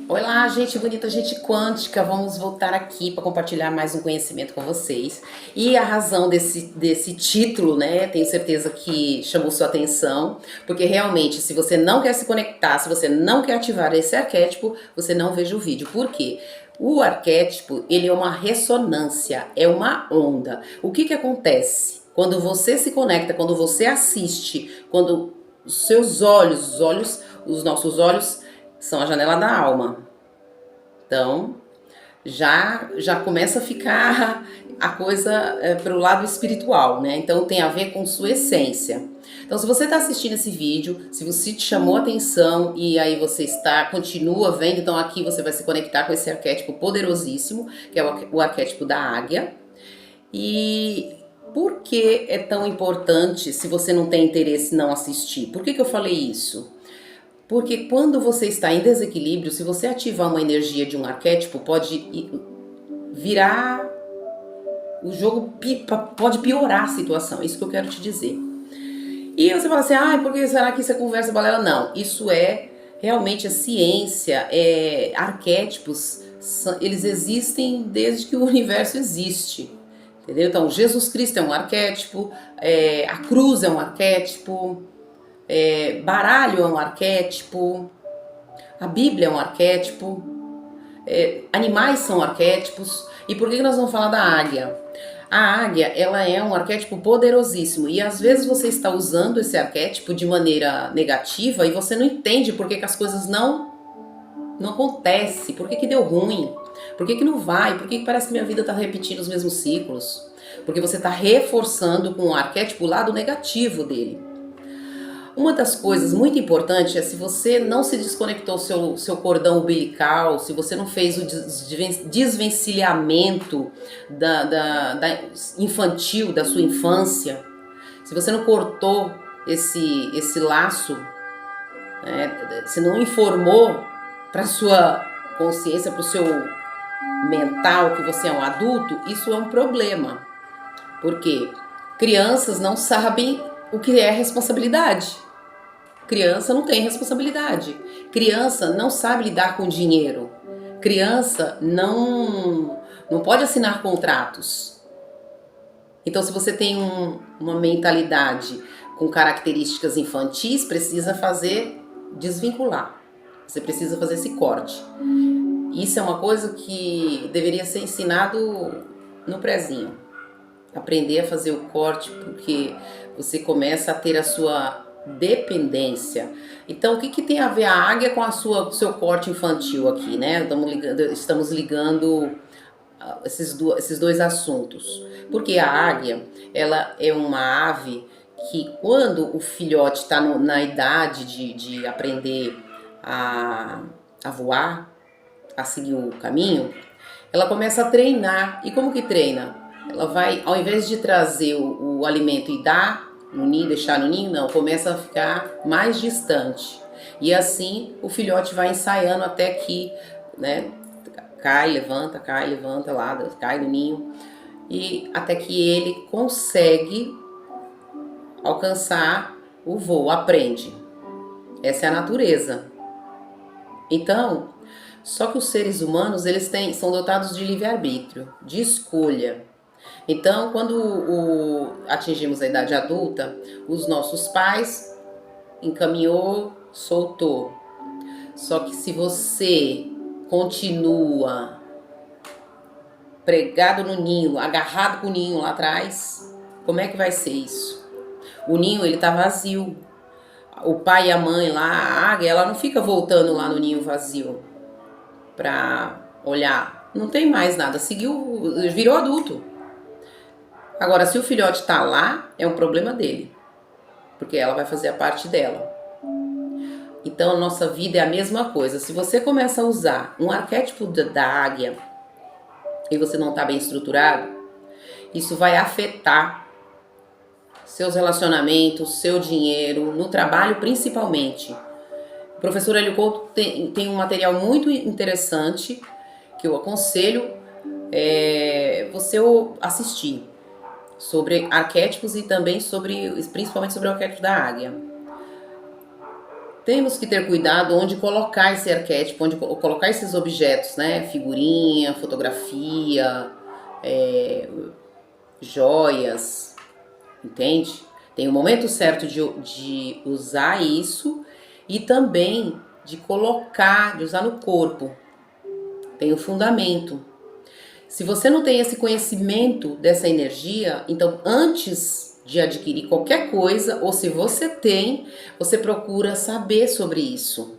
Olá, gente bonita, gente quântica. Vamos voltar aqui para compartilhar mais um conhecimento com vocês. E a razão desse título, né? Tenho certeza que chamou sua atenção, porque realmente, se você não quer se conectar, se você não quer ativar esse arquétipo, você não veja o vídeo. Por quê? O arquétipo, ele é uma ressonância, é uma onda. O que acontece? Quando você se conecta, quando você assiste, quando os seus olhos, os nossos olhos são a janela da alma. Então, já começa a ficar a coisa para o lado espiritual, né? Então tem a ver com sua essência. Então, se você está assistindo esse vídeo, se você te chamou a atenção e aí você continua vendo, então aqui você vai se conectar com esse arquétipo poderosíssimo, que é o arquétipo da águia. E por que é tão importante, se você não tem interesse, não assistir? Por que eu falei isso? Porque quando você está em desequilíbrio, se você ativar uma energia de um arquétipo, pode virar o jogo, pode piorar a situação. É isso que eu quero te dizer. E você fala assim, por que será que isso é conversa balela? Não, isso é realmente a ciência, arquétipos, eles existem desde que o universo existe. Entendeu? Então, Jesus Cristo é um arquétipo, a cruz é um arquétipo, baralho é um arquétipo, a Bíblia é um arquétipo, animais são arquétipos. E por que nós vamos falar da águia? A águia, ela é um arquétipo poderosíssimo e às vezes você está usando esse arquétipo de maneira negativa e você não entende por que as coisas não acontecem, por que deu ruim, por que não vai, por que parece que minha vida está repetindo os mesmos ciclos, porque você está reforçando com o arquétipo o lado negativo dele. Uma das coisas muito importantes é se você não se desconectou seu cordão umbilical, se você não fez o desvencilhamento da infantil, da sua infância, se você não cortou esse laço, se não informou para sua consciência, para o seu mental que você é um adulto, isso é um problema. Porque crianças não sabem o que é responsabilidade. Criança não tem responsabilidade. Criança não sabe lidar com dinheiro. Criança não pode assinar contratos. Então, se você tem uma mentalidade com características infantis, precisa desvincular. Você precisa fazer esse corte. Isso é uma coisa que deveria ser ensinado no prézinho. Aprender a fazer o corte, porque você começa a ter a sua dependência. Então, o que tem a ver a águia com seu corte infantil aqui, né? Estamos ligando esses dois assuntos. Porque a águia, ela é uma ave que quando o filhote está na idade de aprender a voar, a seguir o caminho, ela começa a treinar. E como que treina? Ela vai, ao invés de trazer o alimento e dar no ninho, deixar no ninho, não, começa a ficar mais distante. E assim o filhote vai ensaiando até que, né, cai, levanta lá, cai no ninho, e até que ele consegue alcançar o voo, aprende. Essa é a natureza. Então, só que os seres humanos, eles são dotados de livre-arbítrio, de escolha. Então, quando atingimos a idade adulta, os nossos pais encaminhou, soltou. Só que se você continua pregado no ninho, agarrado com o ninho lá atrás, como é que vai ser isso? O ninho, ele tá vazio. O pai e a mãe lá, a águia, ela não fica voltando lá no ninho vazio pra olhar. Não tem mais nada, virou adulto. Agora, se o filhote tá lá, é um problema dele, porque ela vai fazer a parte dela. Então, a nossa vida é a mesma coisa. Se você começa a usar um arquétipo da águia e você não tá bem estruturado, isso vai afetar seus relacionamentos, seu dinheiro, no trabalho principalmente. O professor Hélio Couto tem um material muito interessante que eu aconselho você assistir, sobre arquétipos e também principalmente sobre o arquétipo da águia. Temos que ter cuidado onde colocar esse arquétipo, onde colocar esses objetos, né? Figurinha, fotografia, joias, entende? Tem o momento certo de usar isso e também de colocar, de usar no corpo. Tem o fundamento. Se você não tem esse conhecimento dessa energia, então antes de adquirir qualquer coisa, ou se você tem, você procura saber sobre isso.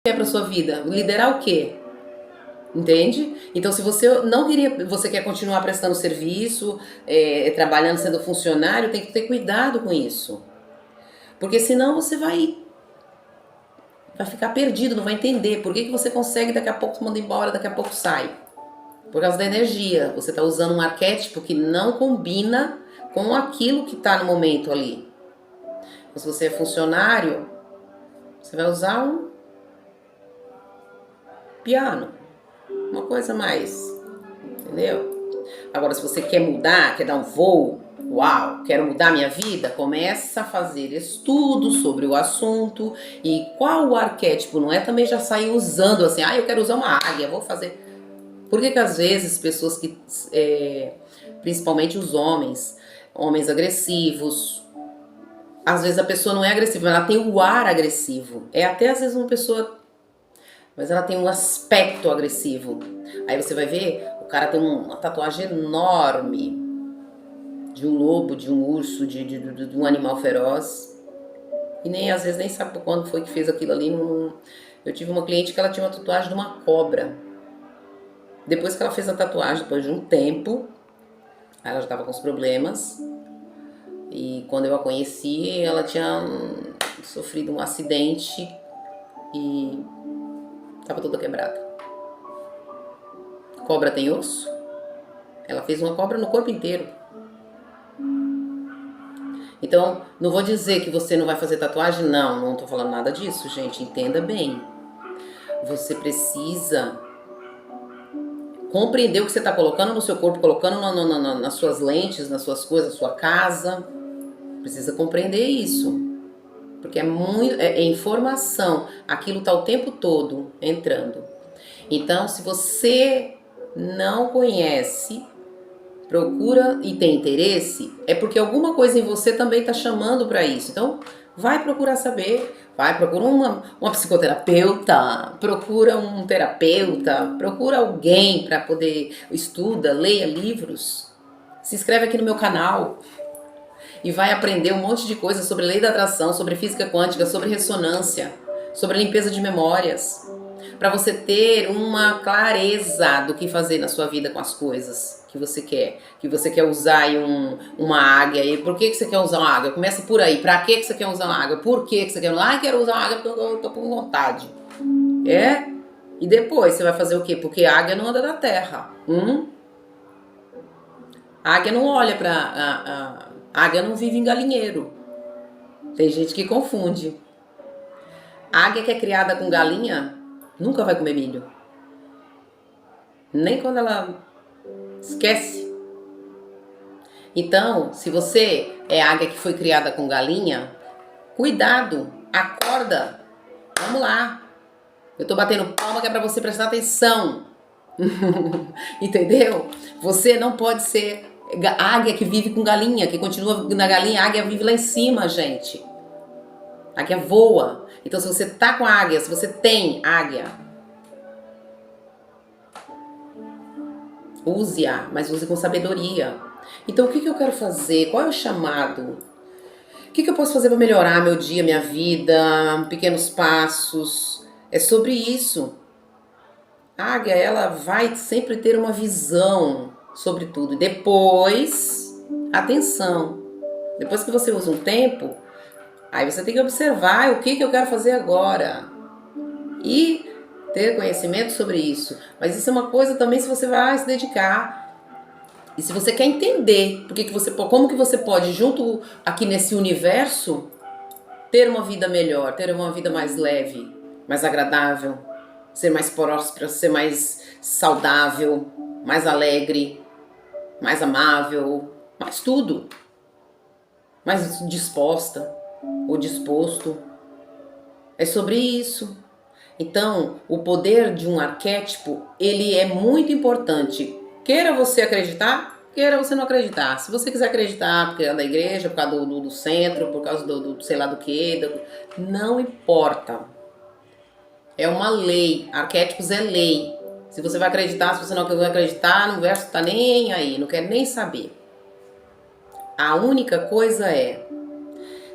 Que é para sua vida? Liderar o quê? Entende? Então, se você não queria, você quer continuar prestando serviço, trabalhando, sendo funcionário, tem que ter cuidado com isso. Porque senão você vai ficar perdido, não vai entender. Por que, que você consegue, daqui a pouco manda embora, daqui a pouco sai? Por causa da energia. Você está usando um arquétipo que não combina com aquilo que está no momento ali. Então, se você é funcionário, você vai usar um piano. Uma coisa mais, entendeu? Agora, se você quer mudar, quer dar um voo, uau, quero mudar minha vida, começa a fazer estudos sobre o assunto e qual o arquétipo, não é também já sair usando assim, eu quero usar uma águia, vou fazer. Por que que às vezes pessoas que, principalmente os homens agressivos, às vezes a pessoa não é agressiva, ela tem o ar agressivo, é até às vezes uma pessoa, mas ela tem um aspecto agressivo. Aí você vai ver, o cara tem uma tatuagem enorme de um lobo, de um urso, de um animal feroz. E nem às vezes nem sabe quando foi que fez aquilo ali. Eu tive uma cliente que ela tinha uma tatuagem de uma cobra. Depois que ela fez a tatuagem, depois de um tempo, ela já estava com os problemas. E quando eu a conheci, ela tinha sofrido um acidente e estava toda quebrada. Cobra tem osso? Ela fez uma cobra no corpo inteiro. Então, não vou dizer que você não vai fazer tatuagem, não tô falando nada disso, gente, entenda bem. Você precisa compreender o que você está colocando no seu corpo, colocando nas suas lentes, nas suas coisas, na sua casa. Precisa compreender isso. Porque é informação, aquilo está o tempo todo entrando. Então, se você não conhece, procura e tem interesse, é porque alguma coisa em você também está chamando para isso. Então, vai procurar saber, procura uma psicoterapeuta, procura um terapeuta, procura alguém para poder, estuda, leia livros, se inscreve aqui no meu canal e vai aprender um monte de coisa sobre lei da atração, sobre física quântica, sobre ressonância, sobre limpeza de memórias, para você ter uma clareza do que fazer na sua vida com as coisas que você quer usar aí uma águia. E por que você quer usar uma águia? Começa por aí. Para que você quer usar uma águia? Por que você quer usar? Quero usar uma águia porque eu tô com vontade. E depois você vai fazer o quê? Porque a águia não anda na terra. A águia não olha para a águia não vive em galinheiro. Tem gente que confunde. A águia que é criada com galinha nunca vai comer milho. Nem quando ela esquece. Então, se você é águia que foi criada com galinha, cuidado, acorda, vamos lá. Eu tô batendo palma que é pra você prestar atenção. Entendeu? Você não pode ser águia que vive com galinha, que continua na galinha, a águia vive lá em cima, gente. A águia voa. Então, se você tá com a águia, se você tem águia, use-a, mas use com sabedoria. Então, o que eu quero fazer? Qual é o chamado? O que eu posso fazer para melhorar meu dia, minha vida? Pequenos passos. É sobre isso. A águia, ela vai sempre ter uma visão sobre tudo. Depois, atenção. Depois que você usa um tempo, aí você tem que observar o que eu quero fazer agora. E ter conhecimento sobre isso. Mas isso é uma coisa também se você vai se dedicar. E se você quer entender como que você pode, junto aqui nesse universo, ter uma vida melhor, ter uma vida mais leve, mais agradável, ser mais próspera, ser mais saudável, mais alegre, mais amável, mais tudo, mais disposta ou disposto. É sobre isso. Então, o poder de um arquétipo, ele é muito importante. Queira você acreditar, queira você não acreditar. Se você quiser acreditar porque é da igreja, por causa do centro, por causa do sei lá do que, não importa. É uma lei. Arquétipos é lei. Se você vai acreditar, se você não vai acreditar, no verso tá nem aí, não quer nem saber. A única coisa é,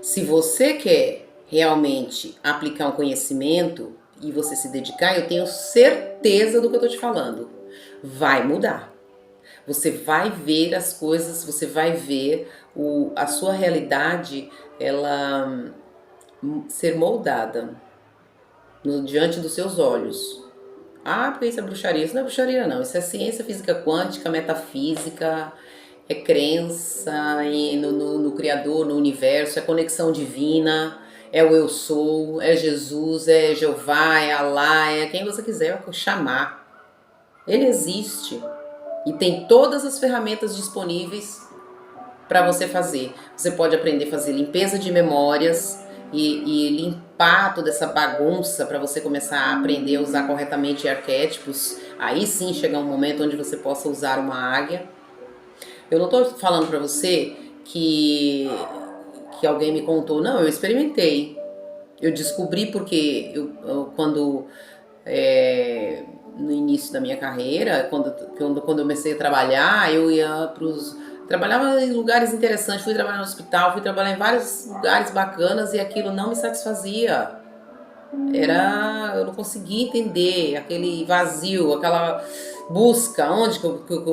se você quer realmente aplicar um conhecimento e você se dedicar, eu tenho certeza do que eu tô te falando. Vai mudar. Você vai ver as coisas, você vai ver a sua realidade, ela ser moldada diante dos seus olhos. Ah, porque isso é bruxaria. Isso não é bruxaria, não. Isso é ciência física quântica, metafísica, é crença no Criador, no universo, é conexão divina, é o eu sou, é Jesus, é Jeová, é Alá, é quem você quiser chamar. Ele existe e tem todas as ferramentas disponíveis para você fazer. Você pode aprender a fazer limpeza de memórias e limpar toda essa bagunça para você começar a aprender a usar corretamente arquétipos. Aí sim chegar um momento onde você possa usar uma águia. Eu não estou falando para você que alguém me contou. Não, eu experimentei. Eu descobri porque quando no início da minha carreira, quando eu comecei a trabalhar, eu ia trabalhava em lugares interessantes, fui trabalhar no hospital, fui trabalhar em vários lugares bacanas e aquilo não me satisfazia. Eu não conseguia entender aquele vazio, aquela busca, onde que eu